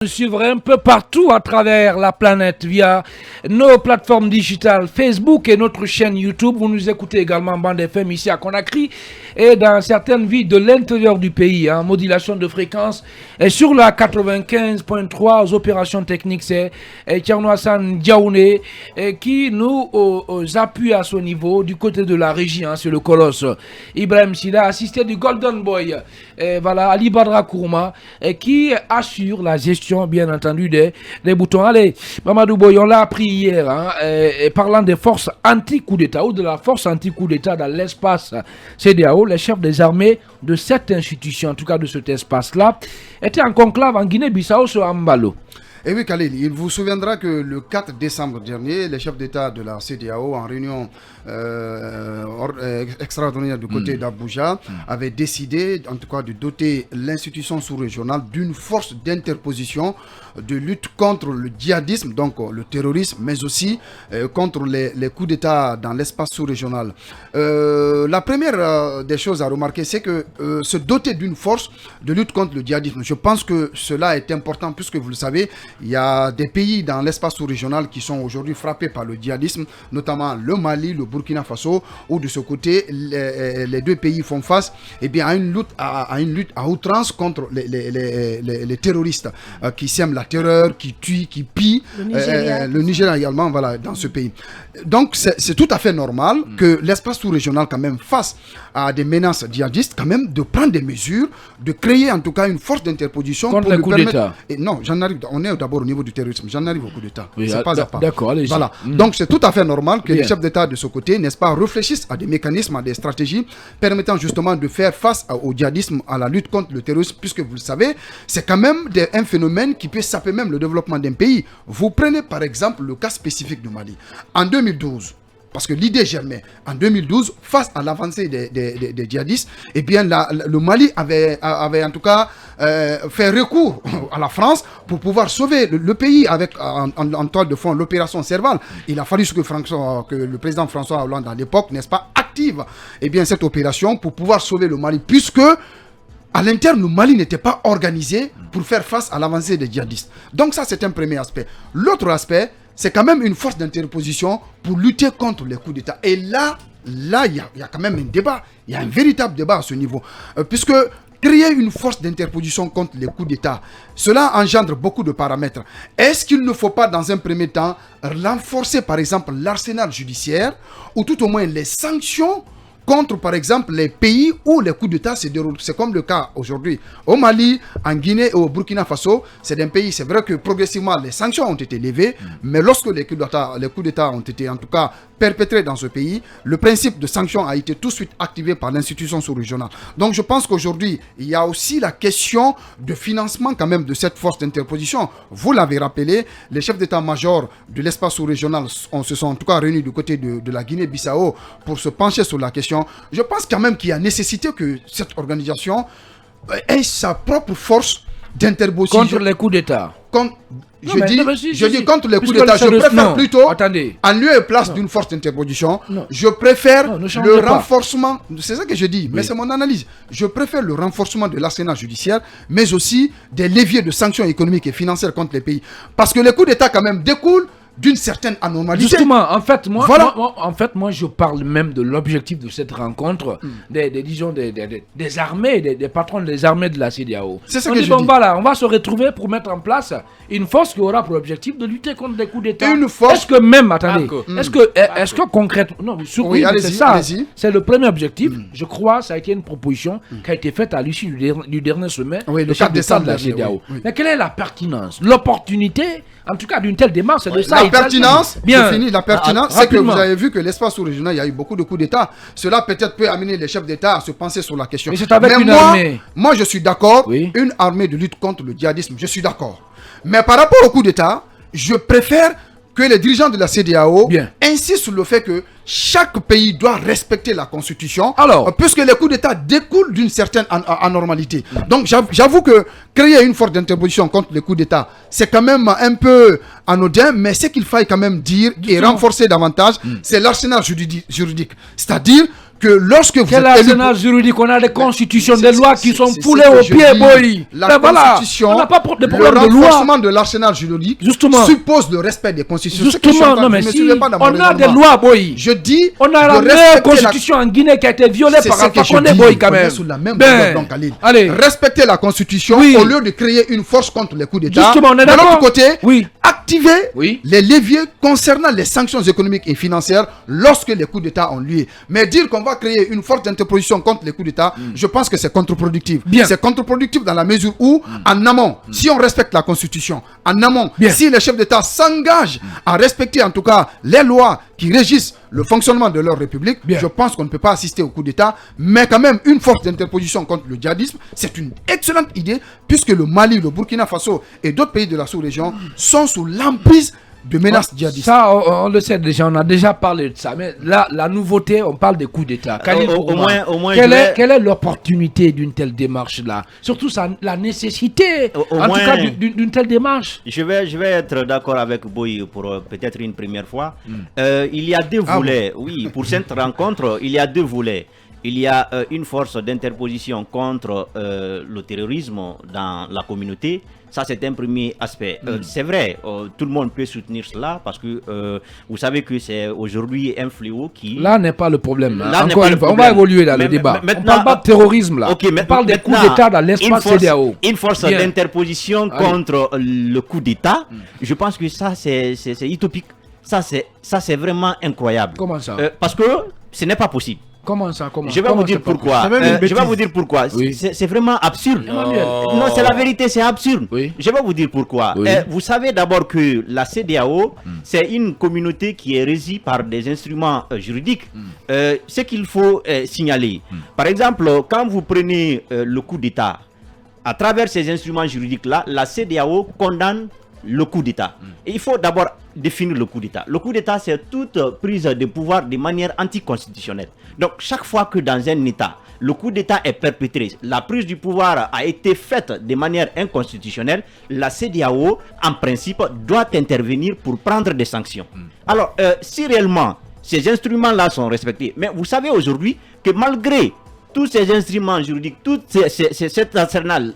Nous suivre un peu partout à travers la planète via nos plateformes digitales Facebook et notre chaîne YouTube. Vous nous écoutez également en bande FM ici à Conakry et dans certaines villes de l'intérieur du pays, en modulation de fréquence. Et sur la 95.3 aux opérations techniques, c'est Tierno Hassan Diaouné qui nous appuie à ce niveau du côté de la régie, c'est le colosse Ibrahim Sida, assisté du Golden Boy, voilà, Ali Badra Kourma, qui assure la gestion bien entendu des boutons. Allez, Mamadou Boy, on l'a appris hier, parlant des forces anti-coup d'État ou de la force anti-coup d'État dans l'espace CEDEAO, les chefs des armées de cette institution, en tout cas de cet espace-là, étaient en conclave en Guinée-Bissau sur Ambalo. Et oui, Khalil, il vous souviendra que le 4 décembre dernier, les chefs d'État de la CEDEAO, en réunion extraordinaire du côté d'Abuja, avaient décidé, en tout cas, de doter l'institution sous-régionale d'une force d'interposition de lutte contre le djihadisme, donc le terrorisme, mais aussi contre les coups d'État dans l'espace sous-régional. La première des choses à remarquer, c'est que se doter d'une force de lutte contre le djihadisme, je pense que cela est important puisque vous le savez, il y a des pays dans l'espace sous-régional qui sont aujourd'hui frappés par le djihadisme, notamment le Mali, le Burkina Faso, où de ce côté, les deux pays font face à une lutte à outrance contre les terroristes qui sèment la terreur, qui tuent, qui pillent. Le Nigeria également, voilà, dans ce pays. Donc, c'est tout à fait normal que l'espace sous-régional, quand même, face à des menaces djihadistes, quand même, de prendre des mesures, de créer en tout cas une force d'interposition contre les coups d'État. Non, j'en arrive. On est d'abord au niveau du terrorisme. J'en arrive au coup d'État. Oui, c'est pas à pas. D'accord, allez-y. Voilà. Donc, c'est tout à fait normal que les chefs d'État de ce côté, n'est-ce pas, réfléchissent à des mécanismes, à des stratégies permettant justement de faire face au djihadisme, à la lutte contre le terrorisme, puisque vous le savez, c'est quand même un phénomène qui peut saper même le développement d'un pays. Vous prenez par exemple le cas spécifique du Mali. En 2012, parce que l'idée germait, en 2012, face à l'avancée des djihadistes, le Mali avait en tout cas fait recours à la France pour pouvoir sauver le pays avec en toile de fond l'opération Serval. Il a fallu que le président François Hollande à l'époque, n'est-ce pas, active cette opération pour pouvoir sauver le Mali, puisque à l'interne, le Mali n'était pas organisé pour faire face à l'avancée des djihadistes. Donc ça, c'est un premier aspect. L'autre aspect, c'est quand même une force d'interposition pour lutter contre les coups d'État. Et là, il y a quand même un débat. Il y a un véritable débat à ce niveau. Puisque créer une force d'interposition contre les coups d'État, cela engendre beaucoup de paramètres. Est-ce qu'il ne faut pas, dans un premier temps, renforcer, par exemple, l'arsenal judiciaire ou tout au moins les sanctions contre, par exemple, les pays où les coups d'État se déroulent. C'est comme le cas aujourd'hui au Mali, en Guinée et au Burkina Faso. C'est un pays, c'est vrai que progressivement, les sanctions ont été levées, mais lorsque les coups d'État ont été, en tout cas, perpétrés dans ce pays, le principe de sanction a été tout de suite activé par l'institution sous-régionale. Donc, je pense qu'aujourd'hui, il y a aussi la question de financement quand même de cette force d'interposition. Vous l'avez rappelé, les chefs d'état-major de l'espace sous-régional se sont en tout cas réunis du côté de la Guinée-Bissau pour se pencher sur la question. Je pense quand même qu'il y a nécessité que cette organisation ait sa propre force d'interposition. Contre les coups d'État. Je dis contre les coups d'État. Je préfère plutôt, en lieu et place d'une force d'interposition, je préfère le renforcement. C'est ça que je dis, mais c'est mon analyse. Je préfère le renforcement de l'arsenal judiciaire, mais aussi des leviers de sanctions économiques et financières contre les pays. Parce que les coups d'État, quand même, découlent d'une certaine anormalité. Justement, en fait, moi, je parle même de l'objectif de cette rencontre des armées, des patrons des armées de la CEDEAO. C'est ça que je dis. On va se retrouver pour mettre en place une force qui aura pour objectif de lutter contre des coups d'État. Une force. Est-ce que même, attendez, est-ce que concrètement, non, surtout, c'est ça, c'est le premier objectif. Je crois, ça a été une proposition qui a été faite à l'issue du dernier sommet le chef d'État de la CEDEAO. Mais quelle est la pertinence, l'opportunité, en tout cas, d'une telle démarche, c'est de ça. La pertinence, c'est que vous avez vu que l'espace sous-régional, il y a eu beaucoup de coups d'État. Cela peut-être peut amener les chefs d'État à se penser sur la question. Mais c'est avec une armée. Moi, je suis d'accord, une armée de lutte contre le djihadisme, je suis d'accord. Mais par rapport au coup d'État, je préfère que les dirigeants de la CEDEAO insistent sur le fait que chaque pays doit respecter la Constitution, puisque les coups d'État découlent d'une certaine anormalité. Donc j'avoue que créer une force d'interposition contre les coups d'État, c'est quand même un peu anodin, mais ce qu'il faille quand même dire et renforcer davantage, c'est l'arsenal juridique. C'est-à-dire que lorsque vous quel êtes élu... arsenal juridique, on a des constitutions, des lois qui sont c'est foulées ce que au je pied, dis. boy. La constitution, on n'a pas de le problème de loi. renforcement de l'arsenal juridique Justement. suppose le respect des constitutions. Justement, non mais si on a des lois, boy. Je dis, on a la meilleure constitution en Guinée qui a été violée par Alpha Condé, boy, quand même. Sous la même ben, Khalid. Allez. Respecter la constitution au lieu de créer une force contre les coups d'État. Justement, on est de d'accord. l'autre côté, activer oui. les leviers concernant les sanctions économiques et financières lorsque les coups d'État ont lieu. Mais dire qu'on va créer une force d'interposition contre les coups d'État, je pense que c'est contre-productif. C'est contre-productif dans la mesure où, en amont, si on respecte la Constitution, en amont, si les chefs d'État s'engagent à respecter en tout cas les lois qui régissent le fonctionnement de leur République, je pense qu'on ne peut pas assister au coup d'État, mais quand même une force d'interposition contre le djihadisme, c'est une excellente idée, puisque le Mali, le Burkina Faso et d'autres pays de la sous-région sont sous l'emprise de menaces djihadistes. Ça, on le sait déjà, on a déjà parlé de ça. Mais là, la nouveauté, on parle des coups d'État. Au moins, quelle est l'opportunité d'une telle démarche-là? Surtout la nécessité, tout cas, d'une telle démarche. Je vais être d'accord avec Boy pour peut-être une première fois. Il y a deux volets. Oui, pour cette rencontre, il y a deux volets. Il y a une force d'interposition contre le terrorisme dans la communauté. Ça, c'est un premier aspect. C'est vrai, tout le monde peut soutenir cela parce que vous savez que c'est aujourd'hui un fléau qui... Là n'est pas le problème. Là encore une fois, on va évoluer dans le débat. On parle pas de terrorisme là. On parle des coups d'État dans l'espace CEDEAO. Une force d'interposition contre le coup d'État, je pense que ça, c'est utopique. Ça, c'est vraiment incroyable. Comment ça? Parce que ce n'est pas possible. Comment ça? Je vais vous dire pourquoi. Je vais vous dire pourquoi. Oui. C'est vraiment absurde. Non, c'est la vérité, c'est absurde. Oui. Je vais vous dire pourquoi. Oui. Vous savez d'abord que la CEDEAO, c'est une communauté qui est régie par des instruments juridiques. Ce qu'il faut signaler. Par exemple, quand vous prenez le coup d'État, à travers ces instruments juridiques-là, la CEDEAO condamne le coup d'État. Et il faut d'abord définir le coup d'État. Le coup d'État, c'est toute prise de pouvoir de manière anticonstitutionnelle. Donc, chaque fois que dans un État, le coup d'État est perpétré, la prise du pouvoir a été faite de manière inconstitutionnelle, la CEDEAO, en principe, doit intervenir pour prendre des sanctions. Alors, si réellement ces instruments-là sont respectés, mais vous savez aujourd'hui que malgré tous ces instruments juridiques, tout cet arsenal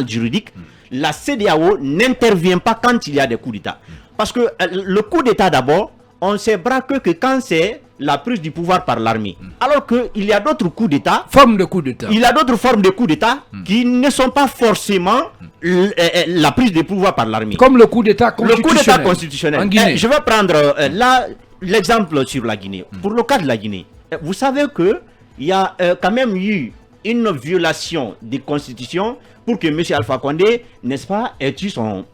juridique, la CEDEAO n'intervient pas quand il y a des coups d'État. Parce que le coup d'État d'abord, on ne se braque que quand c'est la prise du pouvoir par l'armée. Alors qu'il y a d'autres coups d'État. Formes de coups d'État. Il y a d'autres formes de coups d'État qui ne sont pas forcément la prise du pouvoir par l'armée. Comme le coup d'État constitutionnel. Le coup d'État constitutionnel. En Guinée. Je vais prendre l'exemple sur la Guinée. Pour le cas de la Guinée, vous savez qu'il y a quand même eu une violation des constitutions pour que M. Alpha Condé, n'est-ce pas, ait eu son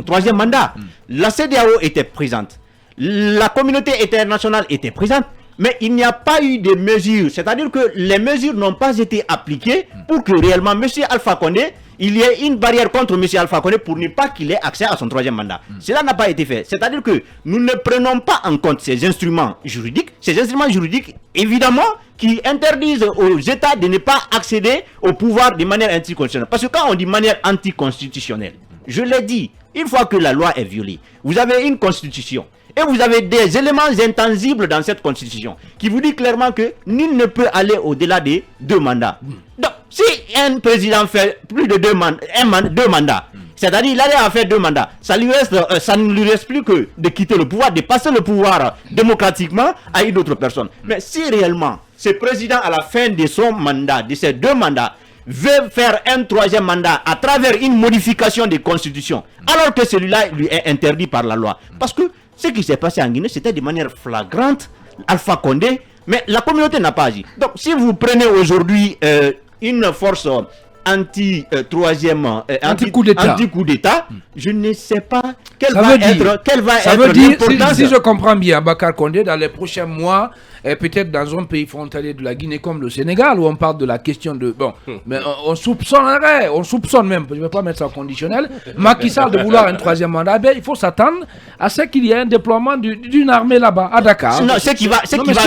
troisième mandat. La CEDEAO était présente. La communauté internationale était présente. Mais il n'y a pas eu de mesures. C'est-à-dire que les mesures n'ont pas été appliquées pour que réellement M. Alpha Condé, il y ait une barrière contre M. Alpha Condé pour ne pas qu'il ait accès à son troisième mandat. Cela n'a pas été fait. C'est-à-dire que nous ne prenons pas en compte ces instruments juridiques. Ces instruments juridiques, évidemment, qui interdisent aux États de ne pas accéder au pouvoir de manière anticonstitutionnelle. Parce que quand on dit manière anticonstitutionnelle, je l'ai dit, une fois que la loi est violée, vous avez une constitution. Et vous avez des éléments intangibles dans cette constitution qui vous dit clairement que nul ne peut aller au-delà des 2 mandats. Donc, si un président fait plus de 2 mandats, c'est-à-dire il allait à faire 2 mandats, ça ne lui reste plus que de quitter le pouvoir, de passer le pouvoir démocratiquement à une autre personne. Mais si réellement ce président à la fin de son mandat, de ces 2 mandats, veut faire un 3e mandat à travers une modification des constitutions, alors que celui-là lui est interdit par la loi. Parce que ce qui s'est passé en Guinée, c'était de manière flagrante, Alpha Condé, mais la communauté n'a pas agi. Donc, si vous prenez aujourd'hui une force anti-coup d'État, je ne sais pas quelle va être l'importance. Si je comprends bien, Bakar Condé, dans les prochains mois, et peut-être dans un pays frontalier de la Guinée comme le Sénégal, où on parle de la question de... Bon, mais on soupçonne même, je ne vais pas mettre ça au conditionnel, Macky Sall de vouloir un 3e mandat, il faut s'attendre à ce qu'il y ait un déploiement d'une armée là-bas, à Dakar. Non, ce qui va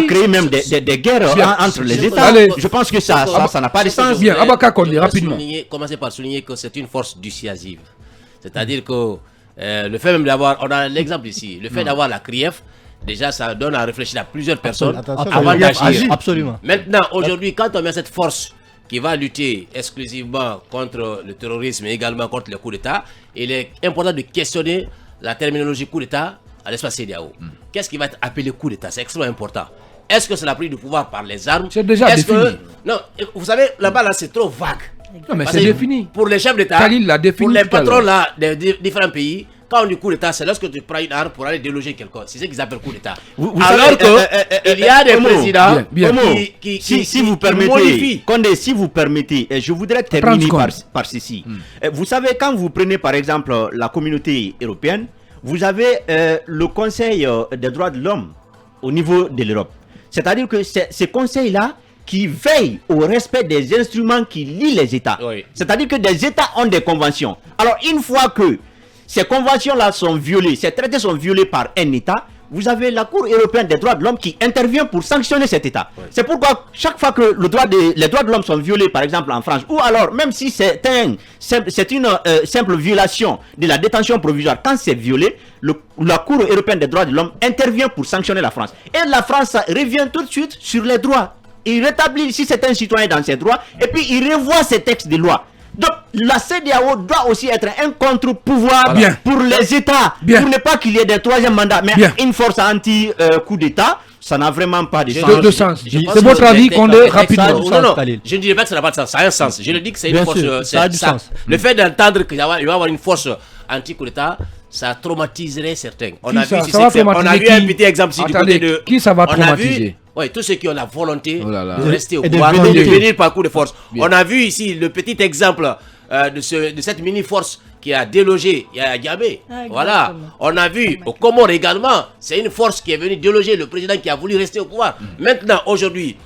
créer même des guerres entre les États. Allez. Je pense que ça n'a pas de sens. Bien, Bakar Condé, rapidement. Commencer par souligner que c'est une force dissuasive. C'est-à-dire que le fait même d'avoir, on a l'exemple ici, le fait d'avoir la CRIEF, déjà ça donne à réfléchir à plusieurs personnes Attention, avant d'agir. Absolument. Maintenant, aujourd'hui, quand on met cette force qui va lutter exclusivement contre le terrorisme et également contre les coups d'État, il est important de questionner la terminologie coup d'État à l'espace CEDEAO. Qu'est-ce qui va être appelé coup d'État? C'est extrêmement important. Est-ce que c'est la prise du pouvoir par les armes? C'est déjà défini. Non, vous savez, là-bas, là, c'est trop vague. Non, mais Parce c'est que défini. Pour les chefs d'État, Khalil l'a défini pour les tout à patrons l'heure. là, des différents pays, quand on dit coup d'État, c'est lorsque tu prends une arme pour aller déloger quelqu'un. C'est ce qu'ils appellent coup d'État. Alors qu'il y a des présidents bien. Si vous permettez, modifient. Condé, si vous permettez, je voudrais terminer par ceci. Vous savez, quand vous prenez par exemple la communauté européenne, vous avez le Conseil des droits de l'homme au niveau de l'Europe. C'est-à-dire que c'est ce conseil-là qui veille au respect des instruments qui lient les États. Oui. C'est-à-dire que des États ont des conventions. Alors, une fois que ces conventions-là sont violées, ces traités sont violés par un État, vous avez la Cour européenne des droits de l'homme qui intervient pour sanctionner cet État. Oui. C'est pourquoi chaque fois que les droits de l'homme sont violés, par exemple en France, ou alors même si c'est une simple violation de la détention provisoire, quand c'est violé, la Cour européenne des droits de l'homme intervient pour sanctionner la France. Et la France revient tout de suite sur les droits. Il rétablit si c'est un citoyen dans ses droits, et puis il revoit ses textes de loi. Donc la CEDEAO doit aussi être un contre-pouvoir pour les États, pour ne pas qu'il y ait des troisième mandats. Mais une force anti-coup d'État, ça n'a vraiment pas de sens. C'est votre avis qu'on est rapidement. Non, je ne dirais pas que ça n'a pas de sens, ça a un sens. Je le dis que c'est une force. Ça a du sens. Le fait d'entendre qu'il va y avoir une force anti-coup d'État, ça traumatiserait certains. On a vu un petit exemple ici du côté de. Qui ça va traumatiser? Oui, tous ceux qui ont la volonté de rester au pouvoir, de venir par coup de force. On a vu ici le petit exemple de cette mini-force qui a délogé Yamé. Voilà. On a vu au Comores également, c'est une force qui est venue déloger le président qui a voulu rester au pouvoir. Maintenant, aujourd'hui,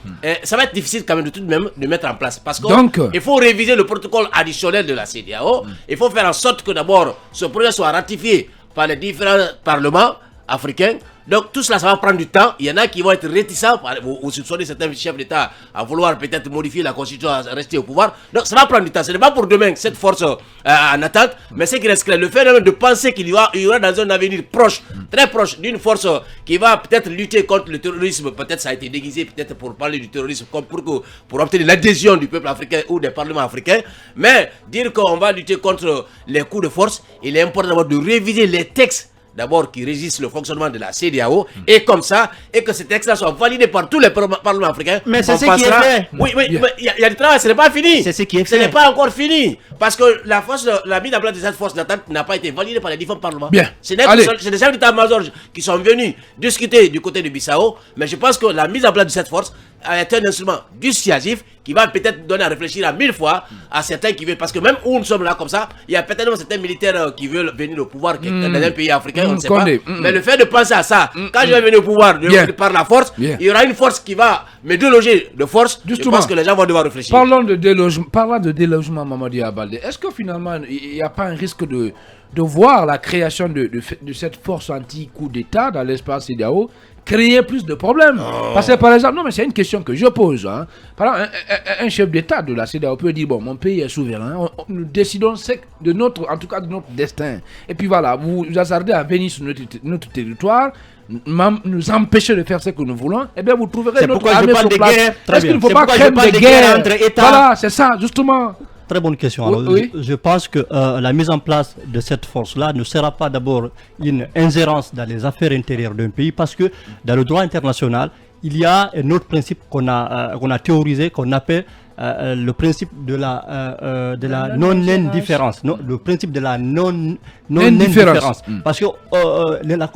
ça va être difficile quand même de tout de même de mettre en place. Parce qu'il faut réviser le protocole additionnel de la CEDEAO. Il faut faire en sorte que d'abord ce projet soit ratifié par les différents parlements africains. Donc tout cela, ça va prendre du temps. Il y en a qui vont être réticents, vous soupçonnez certains chefs d'État à vouloir peut-être modifier la constitution, à rester au pouvoir. Donc ça va prendre du temps. Ce n'est pas pour demain cette force en attente, mais c'est qui reste clair. Le fait de penser qu'il y aura dans un avenir proche, très proche, d'une force qui va peut-être lutter contre le terrorisme, peut-être ça a été déguisé, peut-être pour parler du terrorisme, comme pour obtenir l'adhésion du peuple africain ou des parlements africains. Mais dire qu'on va lutter contre les coups de force, il est important d'abord de réviser les textes d'abord qui régissent le fonctionnement de la CEDEAO et comme ça, et que ces textes-là soient validés par tous les parlements africains. Mais c'est ce qui est fait. Oui, mais il y a du travail, ce n'est pas fini. C'est ce qui est fait. Ce n'est pas encore fini. Parce que la mise en place de cette force d'attente n'a pas été validée par les différents parlements. C'est des chefs d'état-major qui sont venus discuter du côté de Bissau, mais je pense que la mise en place de cette force est un instrument dissuasif qui va peut-être donner à réfléchir à 1000 fois à certains qui veulent, parce que même où nous sommes là comme ça, il y a peut-être certains militaires qui veulent venir au pouvoir dans un pays africain, on ne sait pas. Mais le fait de penser à ça, quand je vais venir au pouvoir par la force, il y aura une force qui va me déloger de force. Justement, je pense que les gens vont devoir réfléchir. Parlons de délogement, Mamadi Abalde. Est-ce que finalement, il n'y a pas un risque de voir la création de cette force anti-coup d'État dans l'espace CEDEAO créer plus de problèmes? Parce que par exemple, non mais c'est une question que je pose. Par exemple, un chef d'État de la CEDEAO peut dire, bon, mon pays est souverain, nous décidons de notre destin. Et puis voilà, vous hasardez à venir sur notre territoire, nous empêcher de faire ce que nous voulons, et bien vous trouverez notre armée sur place. Est-ce qu'il ne faut pas créer des guerres entre États? Voilà, c'est ça, justement. Très bonne question. Alors, je pense que la mise en place de cette force-là ne sera pas d'abord une ingérence dans les affaires intérieures d'un pays, parce que dans le droit international, il y a un autre principe qu'on a théorisé, qu'on appelle le principe de la non-indifférence. Le principe de la non-indifférence. Parce que la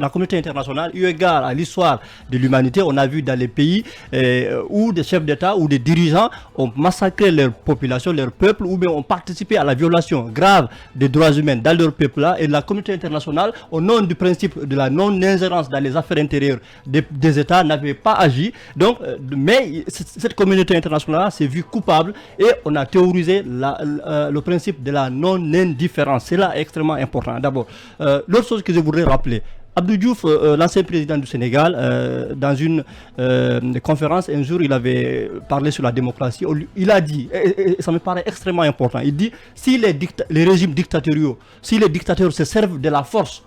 communauté internationale, eu égard à l'histoire de l'humanité, on a vu dans les pays où des chefs d'État ou des dirigeants ont massacré leur population, leur peuple, ou bien ont participé à la violation grave des droits humains dans leur peuple-là. Et la communauté internationale, au nom du principe de la non-ingérence dans les affaires intérieures des États, n'avait pas agi. Donc, mais cette communauté internationale s'est vue coupable et on a théorisé le principe de la non-indifférence. C'est là extrêmement important. D'abord, l'autre chose que je voudrais rappeler, Abdou Diouf, l'ancien président du Sénégal, dans une conférence, un jour, il avait parlé sur la démocratie. Il a dit, et ça me paraît extrêmement important, il dit, si les régimes dictatoriaux, si les dictateurs se servent de la force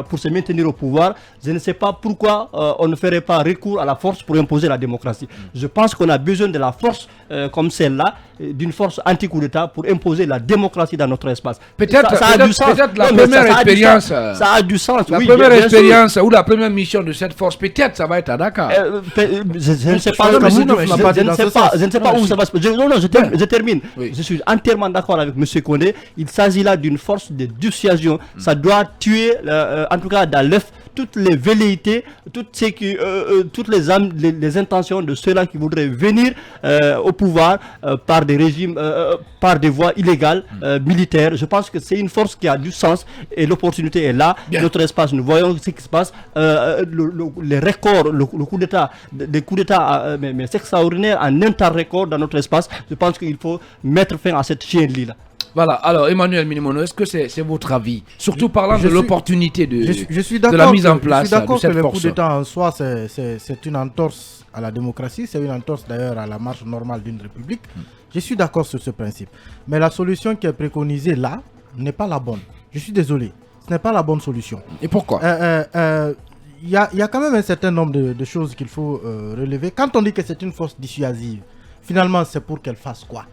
pour se maintenir au pouvoir, je ne sais pas pourquoi on ne ferait pas recours à la force pour imposer la démocratie. Je pense qu'on a besoin de la force comme celle-là, d'une force anti-coup d'État pour imposer la démocratie dans notre espace. Peut-être ça a du sens. Peut-être la première expérience. Ça a du sens. La première expérience ou la première mission de cette force, peut-être ça va être à Dakar. Je ne sais pas. Je ne sais pas où ça va se passer. Non, je termine. Oui. Je suis entièrement d'accord avec M. Condé. Il s'agit là d'une force de dissuasion. Ça doit tuer, en tout cas dans l'œuf, toutes les velléités, toutes les intentions de ceux-là qui voudraient venir au pouvoir par des régimes, par des voies illégales, militaires. Je pense que c'est une force qui a du sens et l'opportunité est là. Bien. Notre espace, nous voyons ce qui se passe. Les records, le coup d'État, des coups d'État, mais c'est extraordinaire en un temps record dans notre espace. Je pense qu'il faut mettre fin à cette chienlit-là. Voilà, alors Emmanuel Minimono, est-ce que c'est votre avis? Surtout parlant de l'opportunité de la mise en place de cette force. Je suis d'accord que le coup d'État en soi, c'est une entorse à la démocratie, c'est une entorse d'ailleurs à la marche normale d'une république. Je suis d'accord sur ce principe. Mais la solution qui est préconisée là n'est pas la bonne. Je suis désolé, ce n'est pas la bonne solution. Et pourquoi? Il y a quand même un certain nombre de choses qu'il faut relever. Quand on dit que c'est une force dissuasive, finalement c'est pour qu'elle fasse quoi?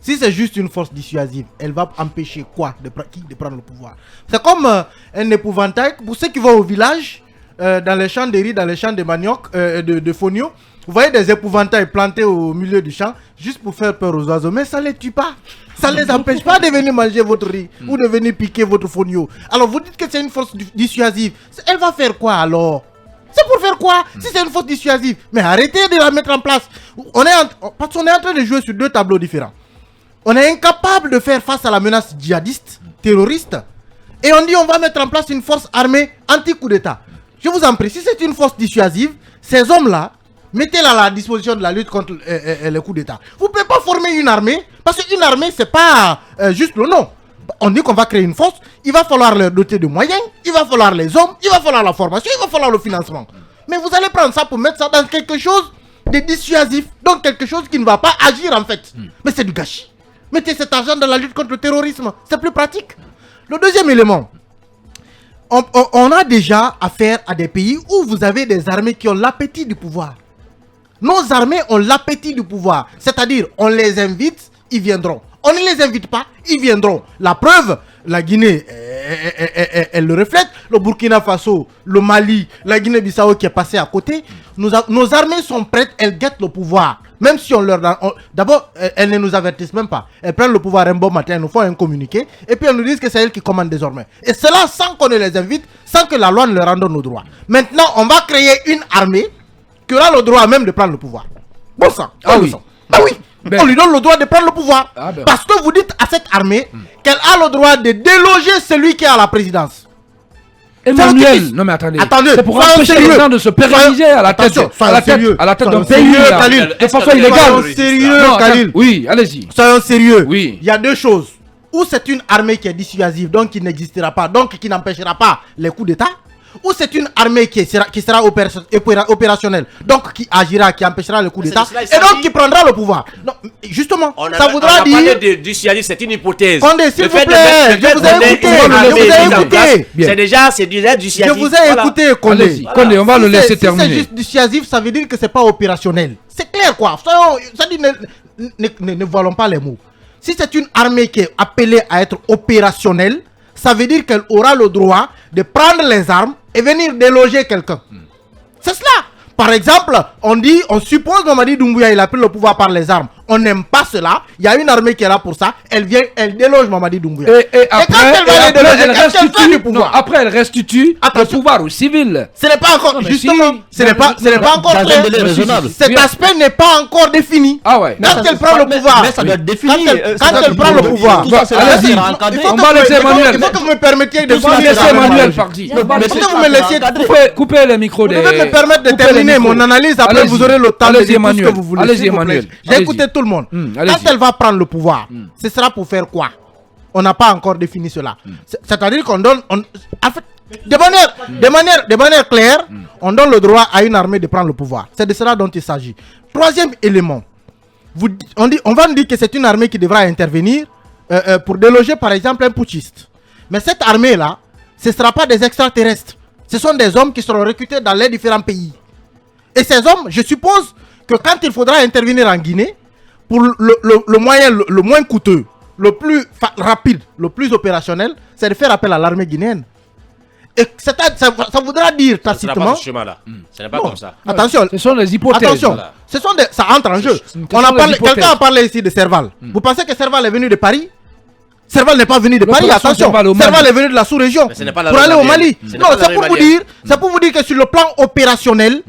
Si c'est juste une force dissuasive, elle va empêcher quoi de prendre le pouvoir? C'est comme un épouvantail. Pour ceux qui vont au village, dans les champs de riz, dans les champs de manioc, de fonio, vous voyez des épouvantails plantés au milieu du champ, juste pour faire peur aux oiseaux. Mais ça ne les tue pas. Ça ne les empêche pas de venir manger votre riz ou de venir piquer votre fonio. Alors vous dites que c'est une force dissuasive. Elle va faire quoi alors? C'est pour faire quoi si c'est une force dissuasive? Mais arrêtez de la mettre en place. Parce qu'on est en train de jouer sur deux tableaux différents. On est incapable de faire face à la menace djihadiste, terroriste, et on dit on va mettre en place une force armée anti-coup d'État. Je vous en prie, si c'est une force dissuasive, ces hommes-là, mettez-la à la disposition de la lutte contre le coup d'État. Vous ne pouvez pas former une armée, parce qu'une armée, c'est pas juste le nom. On dit qu'on va créer une force, il va falloir leur doter de moyens, il va falloir les hommes, il va falloir la formation, il va falloir le financement. Mais vous allez prendre ça pour mettre ça dans quelque chose de dissuasif, donc quelque chose qui ne va pas agir en fait. Mais c'est du gâchis. Mettez cet argent dans la lutte contre le terrorisme, c'est plus pratique. Le deuxième élément, on a déjà affaire à des pays où vous avez des armées qui ont l'appétit du pouvoir. Nos armées ont l'appétit du pouvoir, c'est-à-dire on les invite, ils viendront. On ne les invite pas, ils viendront. La preuve, la Guinée, elle le reflète. Le Burkina Faso, le Mali, la Guinée-Bissau qui est passée à côté. Nos armées sont prêtes, elles guettent le pouvoir. Même si on leur... D'abord, elles ne nous avertissent même pas. Elles prennent le pouvoir un bon matin, elles nous font un communiqué. Et puis elles nous disent que c'est elles qui commandent désormais. Et cela sans qu'on ne les invite, sans que la loi ne leur en donne nos droits. Maintenant, on va créer une armée qui aura le droit même de prendre le pouvoir. Bon sang. Ah oui. Ah oui. On lui donne le droit de prendre le pouvoir. Parce que vous dites à cette armée qu'elle a le droit de déloger celui qui est à la présidence. Emmanuel, non mais attendez, c'est pour empêcher les gens de se pérenniser à la tête d'un pays de façon illégale. Soyons sérieux, Khalil. Oui, allez-y. Soyons sérieux. Oui. Il y a deux choses. Ou c'est une armée qui est dissuasive, donc qui n'existera pas, donc qui n'empêchera pas les coups d'État. Ou c'est une armée qui sera opérationnelle, donc qui agira, qui empêchera le coup d'État, et donc qui prendra le pouvoir. Non, justement, ça voudra dire... C'est une hypothèse. S'il vous plaît, je vous ai écouté. C'est déjà dissuasif. Je vous ai écouté, Condé. Condé, on va le laisser terminer. Si c'est juste dissuasif, ça veut dire que c'est pas opérationnel. C'est clair quoi. Ça dit, ne voilons pas les mots. Si c'est une armée qui est appelée à être opérationnelle, ça veut dire qu'elle aura le droit de prendre les armes et venir déloger quelqu'un. C'est cela. Par exemple, on suppose Mamadi Doumbouya, il a pris le pouvoir par les armes. On n'aime pas cela. Il y a une armée qui est là pour ça. Elle vient, elle déloge Mamadi Doumbouya. Et après, elle restitue le pouvoir aux civils. Ce n'est pas encore, justement, ce n'est pas encore clair. Cet aspect n'est pas encore défini. Ah ouais. Quand elle prend le pouvoir. Mais ça doit être défini. Quand elle prend le pouvoir. Allez-y. On va laisser Emmanuel. Il faut que vous me permettiez de laisser Emmanuel partir. Il faut que vous me laissiez couper le micro. Vous devez me permettre de terminer mon analyse. Après, vous aurez le temps de dire tout ce que vous voulez. Allez-y, Emmanuel. J'ai écouté tout le monde. Quand elle va prendre le pouvoir, ce sera pour faire quoi? On n'a pas encore défini cela. C'est-à-dire qu'on donne... En fait, de manière claire, on donne le droit à une armée de prendre le pouvoir. C'est de cela dont il s'agit. Troisième élément. On va nous dire que c'est une armée qui devra intervenir pour déloger par exemple un putschiste. Mais cette armée-là, ce ne sera pas des extraterrestres. Ce sont des hommes qui seront recrutés dans les différents pays. Et ces hommes, je suppose que quand il faudra intervenir en Guinée, pour le moyen le moins coûteux, le plus rapide, le plus opérationnel, c'est de faire appel à l'armée guinéenne. Et ça voudra dire tacitement... Ce n'est pas comme ça. Attention, ce sont des hypothèses. Attention, ça entre en jeu. Quelqu'un a parlé ici de Serval. Vous pensez que Serval est venu de Paris? Serval n'est pas venu de Paris, attention. Serval est venu de la sous-région pour aller au Mali. Non, c'est pour vous dire que sur le plan opérationnel,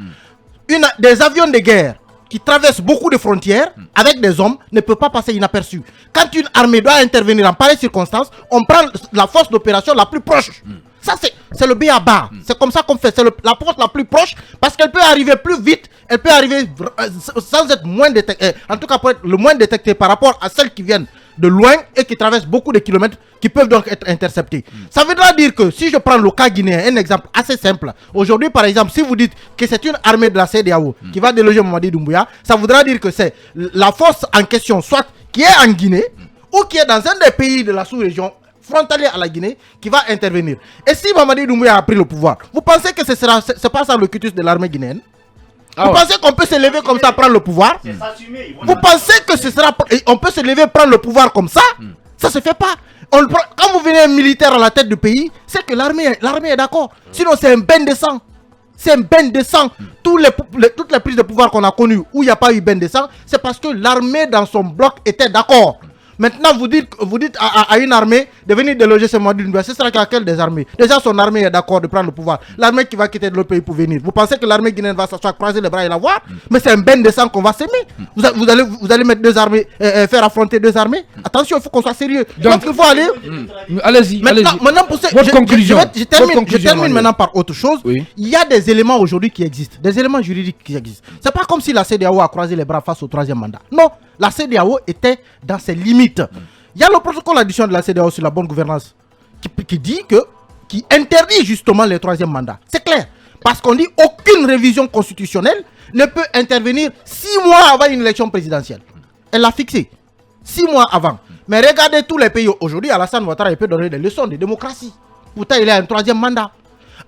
des avions de guerre qui traversent beaucoup de frontières avec des hommes ne peut pas passer inaperçu. Quand une armée doit intervenir en pareille circonstance, on prend la force d'opération la plus proche. Ça, c'est le b.a.-ba. C'est comme ça qu'on fait. C'est la force la plus proche parce qu'elle peut arriver plus vite. Elle peut arriver sans être moins détectée. En tout cas, pour être le moins détectée par rapport à celles qui viennent de loin et qui traversent beaucoup de kilomètres, qui peuvent donc être interceptées. Ça voudra dire que si je prends le cas guinéen, un exemple assez simple. Aujourd'hui, par exemple, si vous dites que c'est une armée de la CEDEAO qui va déloger Mamadi Doumbouya, ça voudra dire que c'est la force en question, soit qui est en Guinée ou qui est dans un des pays de la sous-région frontalier à la Guinée, qui va intervenir. Et si Mamadi Doumbouya a pris le pouvoir, vous pensez que c'est pas ça le cutus de l'armée guinéenne? Vous pensez qu'on peut se lever comme ça, prendre le pouvoir? Vous pensez que on peut se lever, prendre le pouvoir comme ça? Ça se fait pas. Quand vous venez un militaire à la tête du pays, c'est que l'armée est d'accord. Sinon, c'est un bain de sang. C'est un bain de sang. Toutes les prises de pouvoir qu'on a connues où il n'y a pas eu bain de sang, c'est parce que l'armée dans son bloc était d'accord. Maintenant, vous dites à une armée de venir déloger ce Mamadi Doumbouya. Ce sera laquelle des armées? Déjà, son armée est d'accord de prendre le pouvoir. L'armée qui va quitter de l'autre pays pour venir. Vous pensez que l'armée guinéenne va s'asseoir, croiser les bras et la voir? Mais c'est un bain de sang qu'on va s'aimer. Vous allez mettre deux armées, faire affronter deux armées? Attention, il faut qu'on soit sérieux. Donc, il faut aller. Allez-y. Maintenant, votre conclusion. Je termine maintenant par autre chose. Oui. Il y a des éléments aujourd'hui qui existent, des éléments juridiques qui existent. C'est pas comme si la CEDEAO a croisé les bras face au troisième mandat. Non. La CEDEAO était dans ses limites. Il y a le protocole additionnel de la CEDEAO sur la bonne gouvernance qui interdit justement les troisième mandats. C'est clair. Parce qu'on dit aucune révision constitutionnelle ne peut intervenir 6 mois avant une élection présidentielle. Elle l'a fixé. 6 mois avant. Mais regardez tous les pays aujourd'hui, Alassane Ouattara peut donner des leçons de démocratie. Pourtant, il a un troisième mandat.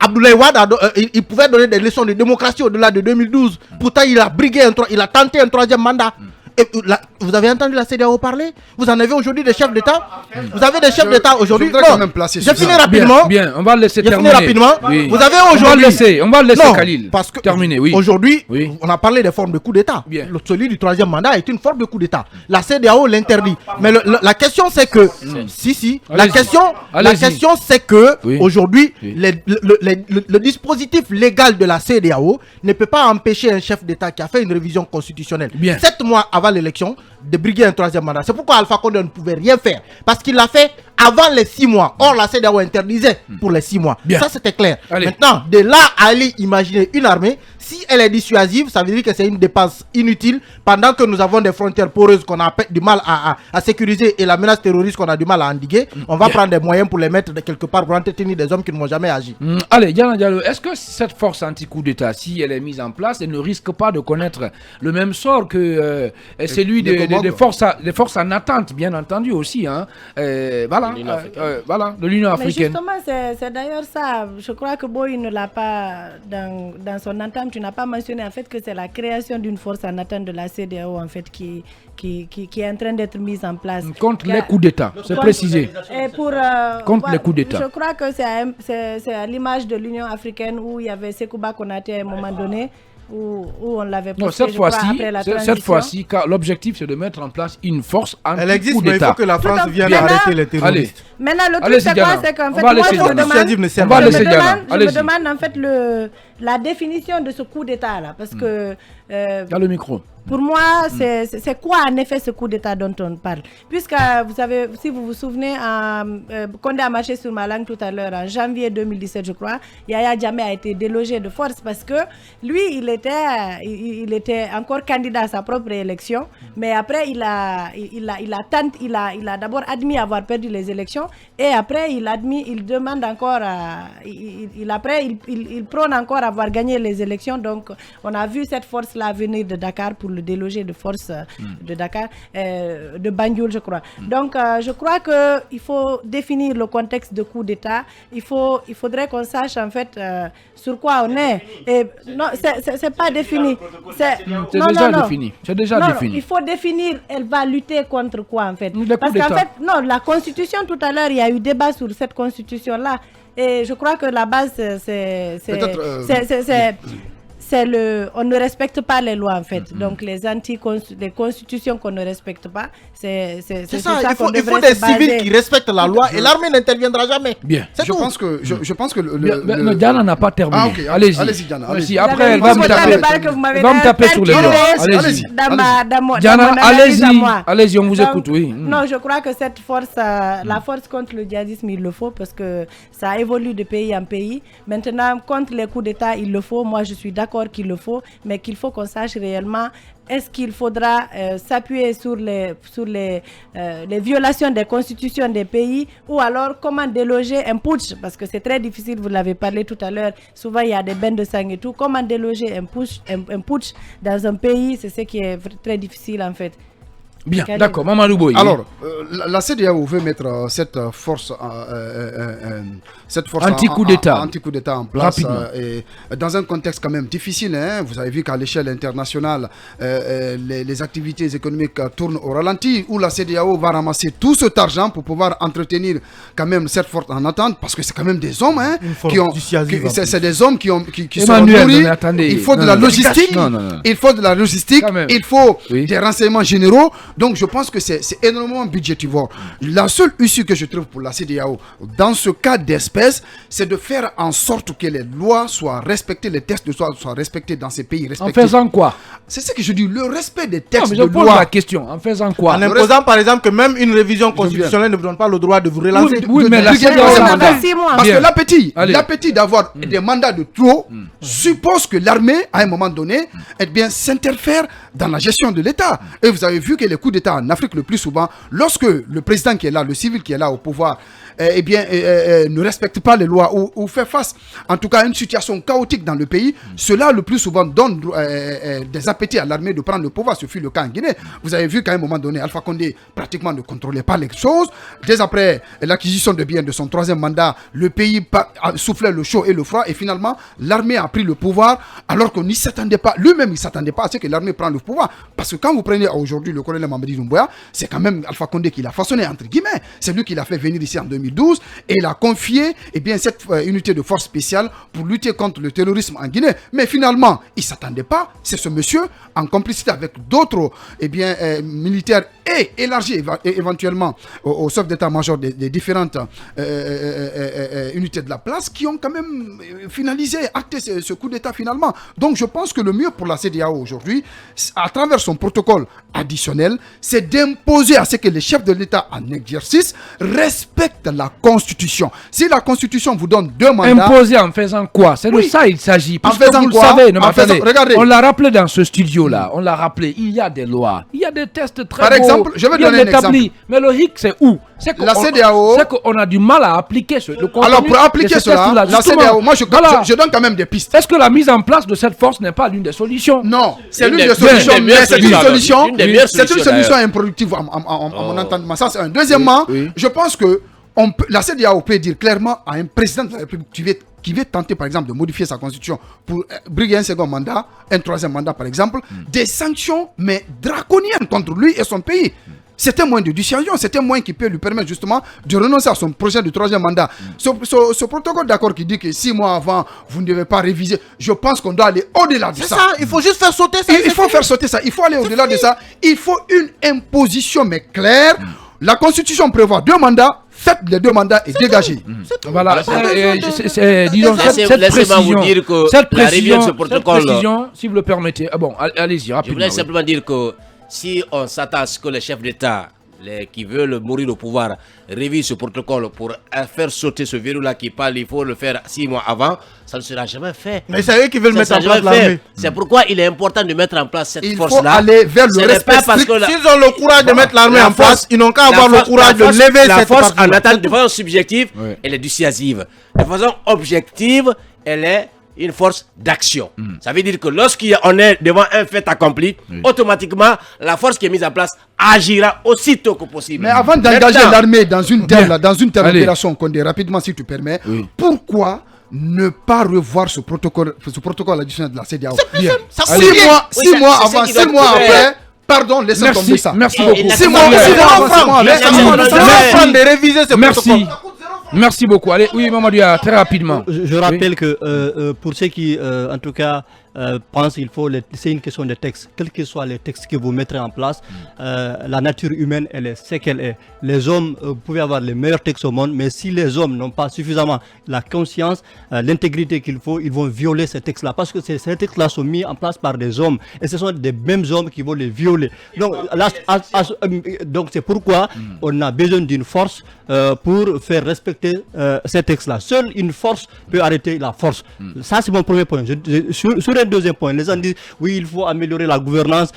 Abdoulaye Wade, il pouvait donner des leçons de démocratie au-delà de 2012. Pourtant, il a tenté un troisième mandat. Et vous avez entendu la CEDEAO parler? Vous en avez aujourd'hui des chefs d'État? Vous avez des chefs d'État aujourd'hui? Je finis rapidement. Bien, on va le laisser terminer. Rapidement. Oui. Vous avez aujourd'hui... On va le laisser Khalil. Parce que terminer, oui. Aujourd'hui, on a parlé des formes de coup d'État. Celui du troisième mandat est une forme de coup d'État. La CEDEAO l'interdit. Mais la question c'est que... La question c'est que aujourd'hui, le dispositif légal de la CEDEAO ne peut pas empêcher un chef d'État qui a fait une révision constitutionnelle 7 mois avant l'élection de briguer un troisième mandat. C'est pourquoi Alpha Condé ne pouvait rien faire. Parce qu'il l'a fait avant les 6 mois. Or, la CEDEAO interdisait pour les 6 mois. Ça, c'était clair. Maintenant, de là à aller imaginer une armée, si elle est dissuasive, ça veut dire que c'est une dépense inutile pendant que nous avons des frontières poreuses qu'on a du mal à sécuriser et la menace terroriste qu'on a du mal à endiguer. On va prendre des moyens pour les mettre quelque part pour entretenir des hommes qui ne vont jamais agi. Allez, Diana Diallo, est-ce que cette force anti-coup d'État, si elle est mise en place, elle ne risque pas de connaître le même sort que celui des forces en attente, bien entendu aussi. Voilà, de l'Union africaine. Mais justement, c'est d'ailleurs ça. Je crois que Boy ne l'a pas dans son entente. Tu n'as pas mentionné en fait que c'est la création d'une force en attente de la CEDEAO en fait qui est en train d'être mise en place. Contre les coups d'État, c'est précisé. Et contre les coups d'État. Je crois que c'est à l'image de l'Union africaine où il y avait Sékouba Konaté à un moment donné. Où on l'avait posté, cette fois-ci, car l'objectif c'est de mettre en place une force anti-coup d'État. Elle existe, mais il faut que la France vienne arrêter les terroristes. Maintenant, le truc c'est quoi? C'est qu'en fait, moi je me demande en fait la définition de ce coup d'État là, parce que dans le micro. Pour moi, c'est quoi en effet ce coup d'État dont on parle? Puisque vous savez, si vous vous souvenez, Condé a marché sur ma langue tout à l'heure, en janvier 2017, je crois, Yaya Jammeh a été délogé de force parce que lui, il était encore candidat à sa propre élection, mais après, il a d'abord admis avoir perdu les élections et après, il demande encore, il prône encore avoir gagné les élections. Donc, on a vu cette force-là force-là à venir de Dakar pour le déloger de force de Dakar, de Banjul, je crois. Donc, je crois qu'il faut définir le contexte de coup d'État. Il faudrait qu'on sache en fait sur quoi on est. Et non, c'est pas défini. C'est déjà défini. C'est déjà défini. Il faut définir. Elle va lutter contre quoi en fait? Parce qu'en fait, non, la Constitution tout à l'heure, il y a eu débat sur cette Constitution-là. Et je crois que la base, on ne respecte pas les lois en fait. Donc les constitutions qu'on ne respecte pas, c'est ça. Il faut des civils qui respectent la loi et l'armée n'interviendra jamais. Bien. Je pense que Diana n'a pas terminé. Okay. Allez-y, Diana. Allez-y. Après, elle va me taper sur les doigts. Allez-y. Diana, allez-y, on vous écoute. Oui. Non, je crois que cette force, la force contre le djihadisme, il le faut parce que ça évolue de pays en pays. Maintenant, contre les coups d'État, il le faut. Moi, je suis d'accord qu'il le faut, mais qu'il faut qu'on sache réellement est-ce qu'il faudra s'appuyer sur les violations des constitutions des pays ou alors comment déloger un putsch, parce que c'est très difficile, vous l'avez parlé tout à l'heure, souvent il y a des bains de sang et tout, comment déloger un putsch dans un pays, c'est ce qui est très difficile en fait. Bien, d'accord, Mamadou Boye. Alors, la CEDEAO veut mettre cette force anti-coup d'État en place et dans un contexte quand même difficile. Vous avez vu qu'à l'échelle internationale, les activités économiques tournent au ralenti, où la CEDEAO va ramasser tout cet argent pour pouvoir entretenir quand même cette force en attente, parce que c'est quand même des hommes c'est des hommes qui sont nourris. Il faut de la logistique, il faut des renseignements généraux. Donc je pense que c'est énormément budgétivore. La seule issue que je trouve pour la CEDEAO dans ce cas d'espèce, c'est de faire en sorte que les lois soient respectées, les textes de loi soient respectés dans ces pays respectés. En faisant quoi? C'est ce que je dis, le respect des textes de loi. Je pose la question, en faisant quoi? En imposant par exemple que même une révision constitutionnelle ne vous donne pas le droit de vous relancer. Oui, mais la CEDEAO, parce que l'appétit d'avoir des mandats de trop suppose que l'armée, à un moment donné, s'interfère dans la gestion de l'État. Et vous avez vu que les coups d'État en Afrique, le plus souvent, lorsque le président qui est là, le civil qui est là au pouvoir, ne respecte pas les lois ou fait face, en tout cas, à une situation chaotique dans le pays, cela, le plus souvent, donne des appétits à l'armée de prendre le pouvoir. Ce fut le cas en Guinée. Vous avez vu qu'à un moment donné, Alpha Condé pratiquement ne contrôlait pas les choses. Dès après l'acquisition de biens de son troisième mandat, le pays soufflait le chaud et le froid, et finalement, l'armée a pris le pouvoir, alors qu'on n'y s'attendait pas. Lui-même, il ne s'attendait pas à ce que l'armée prenne le pouvoir. Parce que quand vous prenez aujourd'hui le colonel Mamadi Doumbouya, c'est quand même Alpha Condé qui l'a façonné, entre guillemets. C'est lui qui l'a fait venir ici en 2012 et il a confié cette unité de force spéciale pour lutter contre le terrorisme en Guinée. Mais finalement, il ne s'attendait pas. C'est ce monsieur, en complicité avec d'autres militaires et élargi éventuellement au chef d'état-major des différentes unités de la place, qui ont quand même acté ce coup d'état finalement. Donc je pense que le mieux pour la CEDEAO aujourd'hui, à travers son protocole additionnel, c'est d'imposer à ce que les chefs de l'État en exercice respectent la Constitution. Si la Constitution vous donne 2 mandats... Imposer en faisant quoi? C'est de ça il s'agit. En faisant quoi? Regardez. On l'a rappelé dans ce studio-là. On l'a rappelé. Il y a des lois. Il y a des tests très Par exemple, je vais donner un exemple. Mais le hic, c'est où? La CEDEAO... C'est qu'on a du mal à appliquer le contenu. Alors pour appliquer cela, la CEDEAO, moi je donne quand même des pistes. Est-ce que la mise en place de cette force n'est pas l'une des solutions? Non, c'est l'une des solutions, mais c'est une solution. C'est une solution improductive à mon entendement. Ça, c'est un. Deuxièmement, je pense que la CEDEAO peut dire clairement à un président de la République qui veut tenter, par exemple, de modifier sa constitution pour briguer un second mandat, un troisième mandat, par exemple, des sanctions, mais draconiennes contre lui et son pays. C'est un moyen de dissuasion, c'est un moyen qui peut lui permettre justement de renoncer à son projet de troisième mandat. Ce protocole d'accord qui dit que 6 mois avant, vous ne devez pas réviser, je pense qu'on doit aller au-delà de ça. C'est ça, il faut juste faire sauter ça. Il faut faire sauter ça, il faut aller au-delà de ça. Il faut une imposition, mais claire. La Constitution prévoit 2 mandats. Faites les 2 mandats et dégagez. Voilà, disons cette précision, si vous le permettez. Ah bon, allez-y, rapidement. Je voulais simplement dire que si on s'attend à ce que les chefs d'État qui veulent mourir au pouvoir révisent ce protocole pour faire sauter ce verrou-là qui parle, il faut le faire 6 mois avant, ça ne sera jamais fait. Mais c'est eux qui veulent mettre en place l'armée. C'est pourquoi il est important de mettre en place cette force-là. Il faut aller vers le respect strict. S'ils ont le courage de mettre l'armée en place, ils n'ont qu'à avoir le courage de lever cette force. En attente, de façon subjective, elle est dissuasive. De façon objective, elle est une force d'action. Ça veut dire que lorsqu'on est devant un fait accompli, automatiquement, la force qui est mise en place agira aussitôt que possible. Mais avant d'engager l'armée dans une telle opération, Condé, rapidement si tu permets, pourquoi ne pas revoir ce protocole additionnel de la CEDEAO? 6 mois avant, 6 mois après. Pardon, laissez tomber ça. Merci beaucoup. 6 mois avant, de réviser ce protocole. Merci beaucoup. Allez, oui, Mamadou, très rapidement. Je rappelle que pour ceux qui, en tout cas, pensent qu'il faut, c'est une question de texte. Quels que soient les textes que vous mettrez en place, la nature humaine, elle est ce qu'elle est. Les hommes, vous pouvez avoir les meilleurs textes au monde, mais si les hommes n'ont pas suffisamment la conscience, l'intégrité qu'il faut, ils vont violer ces textes-là. Parce que ces textes-là sont mis en place par des hommes. Et ce sont des mêmes hommes qui vont les violer. Donc, donc c'est pourquoi on a besoin d'une force pour faire respecter ces textes-là. Seule une force peut arrêter la force. Ça, c'est mon premier point. Sur un deuxième point, les gens disent oui, il faut améliorer la gouvernance,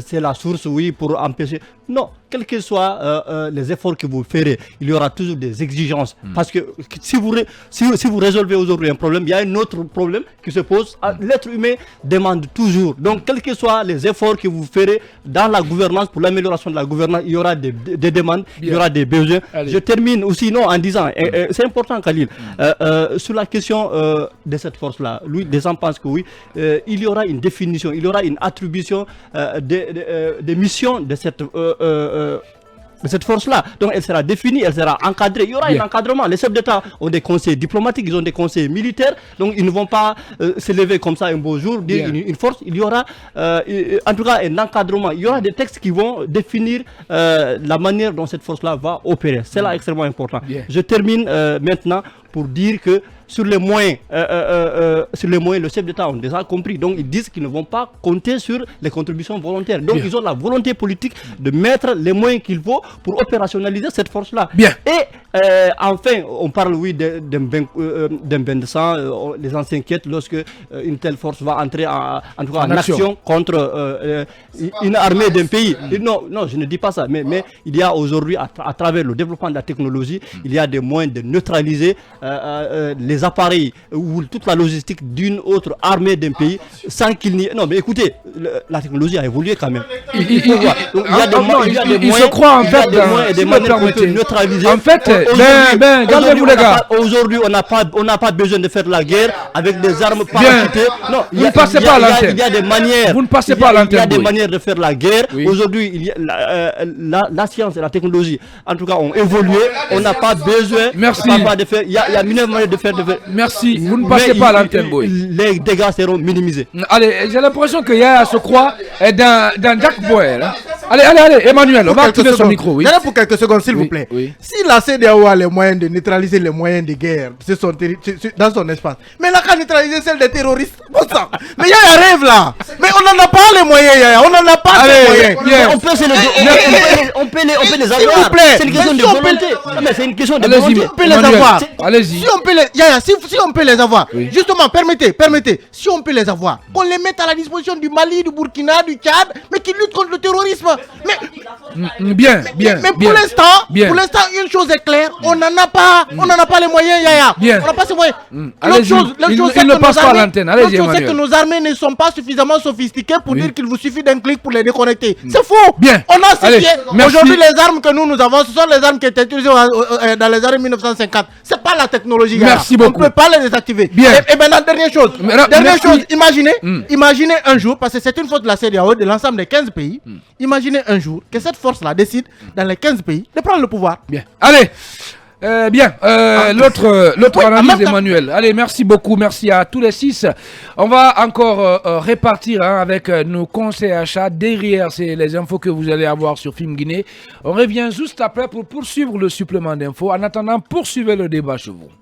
c'est la source, oui, pour empêcher. Non, quels que soient les efforts que vous ferez, il y aura toujours des exigences. Parce que si vous résolvez aujourd'hui un problème, il y a un autre problème qui se pose. L'être humain demande toujours. Donc, quels que soient les efforts que vous ferez dans la gouvernance, pour l'amélioration de la gouvernance, il y aura des demandes, il y aura des besoins. Allez. Je termine aussi en disant, c'est important, Khalil, sur la question de cette force-là, lui, des gens pensent que oui, il y aura une définition, il y aura une attribution des missions de cette force-là. Donc elle sera définie, elle sera encadrée. Il y aura un encadrement. Les chefs d'État ont des conseils diplomatiques, ils ont des conseils militaires. Donc ils ne vont pas se lever comme ça un beau jour, dire une force. Il y aura en tout cas un encadrement. Il y aura des textes qui vont définir la manière dont cette force-là va opérer. C'est là extrêmement important. Je termine maintenant pour dire que sur les moyens, le chef d'État ont déjà compris. Donc ils disent qu'ils ne vont pas compter sur les contributions volontaires. Donc ils ont la volonté politique de mettre les moyens qu'il faut pour opérationnaliser cette force-là. Et enfin, on parle oui d'un bain de sang. Les gens s'inquiètent lorsque une telle force va entrer en action contre une armée d'un pays. Non, je ne dis pas ça. Mais il y a aujourd'hui, à travers le développement de la technologie, il y a des moyens de neutraliser les appareils ou toute la logistique d'une autre armée d'un pays sans qu'il n'y ait... Non, mais écoutez, la technologie a évolué quand même. Il se croit en fait des moyens qu'on peut neutraliser. En fait, regardez-vous les gars. Aujourd'hui, on n'a pas besoin de faire la guerre avec des armes parachutées. Non, vous ne passez pas à l'antenne. Il y a des manières. Vous ne passez pas à l'antenne. Il y a des manières de faire la guerre. Aujourd'hui, il y a la science et la technologie, en tout cas, ont évolué. On n'a pas besoin. Merci. De faire. Il y a mille manières de faire. Merci. Vous ne passez pas à l'antenne, boy. Les dégâts seront minimisés. Allez, j'ai l'impression que Yaya se croit dans Jack Boy. Allez, Emmanuel, on va activer son micro. Oui. Pour quelques secondes, s'il vous plaît. Si la CEDEAO a les moyens de neutraliser les moyens de guerre dans son espace, mais elle n'a qu'à neutraliser celle des terroristes. Bon sang. Mais Yaya rêve là. Mais on n'en a pas les moyens, Yaya. On n'en a pas les moyens. On peut les avoir. S'il vous plaît. C'est une question de volonté. Mais c'est une question de volonté. volonté. On peut les avoir. Allez-y. Si on peut si on peut les avoir, justement, permettez, si on peut les avoir, qu'on les mette à la disposition du Mali, du Burkina, du Tchad, mais qui luttent contre le terrorisme. Mais pour l'instant, une chose est claire, on n'en a pas les moyens, Yaya. On n'a pas ces moyens. L'autre chose, c'est que nos armées ne sont pas suffisamment sophistiquées pour dire qu'il vous suffit d'un clic pour les déconnecter. C'est faux. On a ces pieds. Aujourd'hui, les armes que nous avons, ce sont les armes qui étaient utilisées dans les années 1950. C'est pas la technologie. Merci beaucoup. On ne peut pas les désactiver. Et maintenant, dernière chose, imaginez un jour, parce que c'est une faute de la CEDEAO, de l'ensemble des 15 pays, imaginez un jour que cette force-là décide, dans les 15 pays, de prendre le pouvoir. Allez. L'autre analyse d'Emmanuel. Allez, merci beaucoup, merci à tous les 6. On va encore répartir avec nos conseils achats. Derrière, c'est les infos que vous allez avoir sur Film Guinée. On revient juste après pour poursuivre le supplément d'infos. En attendant, poursuivez le débat chez vous.